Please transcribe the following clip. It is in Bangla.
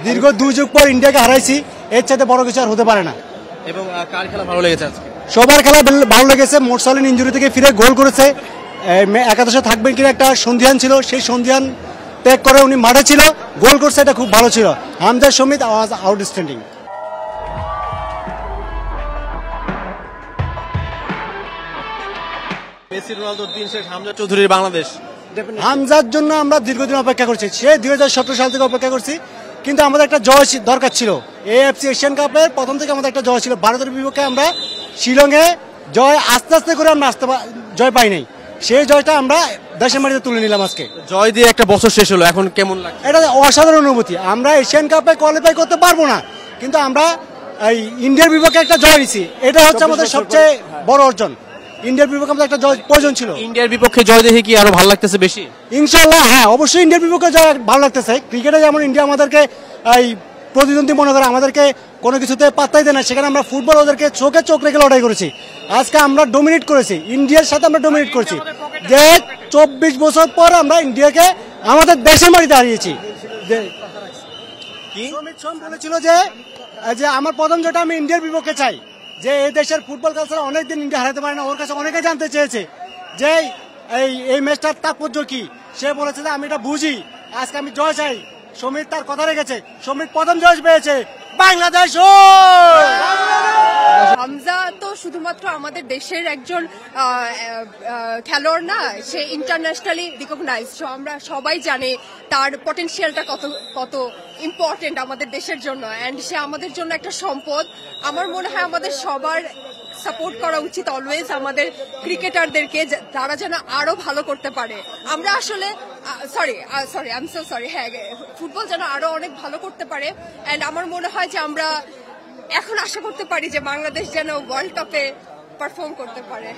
দীর্ঘ 2 যুগ পর ইন্ডিয়াকে হারাইছি, এর চাইতে বড় কিছু আর হতে পারে না। এবং কার খেলা ভালো লেগেছে আজকে? সবার খেলা ভালো লেগেছে। মোরসালিন ইনজুরি থেকে ফিরে গোল করেছে, একাদশে থাকবেন কিনা একটা সন্ধিহান ছিল, সেই সন্ধিহান ত্যাগ করে উনি মাঠে ছিল, গোল করছে, এটা খুব ভালো ছিল। হামজা সমিত ওয়াজ আউটস্ট্যান্ডিং। মেসি রোনালদোর দিন শেষ, হামজা চৌধুরীর বাংলাদেশ। হামজার জন্য আমরা দীর্ঘদিন অপেক্ষা করছি, সে 2017 সাল থেকে অপেক্ষা করছি, কিন্তু আমাদের একটা জয় দরকার ছিল। এএফসি এশিয়ান কাপের প্রথম থেকে আমাদের একটা জয় ছিল, ভারতের বিপক্ষে আমরা শিলংয়ে জয় আস্তে আস্তে করে আমরা জয় পাই নাই, সেই জয়টা আমরা দেশের মাটিতে তুলে নিলাম আজকে। জয় দিয়ে একটা বছর শেষ হলো, এখন কেমন লাগে? এটা অসাধারণ অনুভূতি। আমরা এশিয়ান কাপে কোয়ালিফাই করতে পারবো না, কিন্তু আমরা এই ইন্ডিয়ার বিপক্ষে একটা জয় নিছি, এটা হচ্ছে আমাদের সবচেয়ে বড় অর্জন। ইন্ডিয়ার বিপক্ষে আমাদের একটা জয় প্রয়োজন ছিল। ইন্ডিয়ার বিপক্ষে জয় দেখে কি আরো ভালো লাগতেছে বেশি? ইনশাআল্লাহ হ্যাঁ, অবশ্যই ইন্ডিয়ার বিপক্ষে জয় ভালো লাগতেছে। ক্রিকেটে যেমন ইন্ডিয়া আমাদেরকে এই প্রতিদ্বন্দ্বী মনে করে, আমাদেরকে কোনো কিছুতে পাত্তাই দেয় না, সেখানে আমরা ফুটবল ওদেরকে চোখে চোখ রেখে লড়াই করেছি। আজকে আমরা ডোমিনেট করেছি, ইন্ডিয়ার সাথে আমরা ডোমিনেট করেছি, যে 24 বছর পর আমরা ইন্ডিয়াকে আমাদের দেশের মাটিতে হারিয়েছি। সমিত সোম বলেছিল যে আমার প্রথম যেটা আমি ইন্ডিয়ার বিপক্ষে চাই, যে এই দেশের ফুটবল কালচার অনেকদিন ইন্ডিয়া হারাতে পারে না, ওর কাছে অনেকে জানতে চেয়েছে যে এই ম্যাচটার তাৎপর্য কি। সে বলেছে যে আমি এটা বুঝি, আজকে আমি জয় চাই। সমিত তার কথা রেখেছে, সমিত প্রথম জয় পেয়েছে, বাংলাদেশ। হামজা তো শুধুমাত্র আমাদের দেশের একজন খেলোয়াড় না, সে ইন্টারন্যাশনালি রিকগনাইজ। আমরা সবাই জানি তার পটেনশিয়ালটা কত ইম্পর্টেন্ট আমাদের দেশের জন্য, অ্যান্ড সে আমাদের জন্য একটা সম্পদ। আমার মনে হয় আমাদের সবার সাপোর্ট করা উচিত অলওয়েজ আমাদের ক্রিকেটারদেরকে, তারা যেন আরো ভালো করতে পারে। আমরা আসলে sorry I am so sorry, হ্যাঁ, ফুটবল যেন আরো অনেক ভালো করতে পারে। অ্যান্ড আমার মনে হয় যে আমরা এখন আশা করতে পারি যে বাংলাদেশ যেন ওয়ার্ল্ড কাপে পারফর্ম করতে পারে।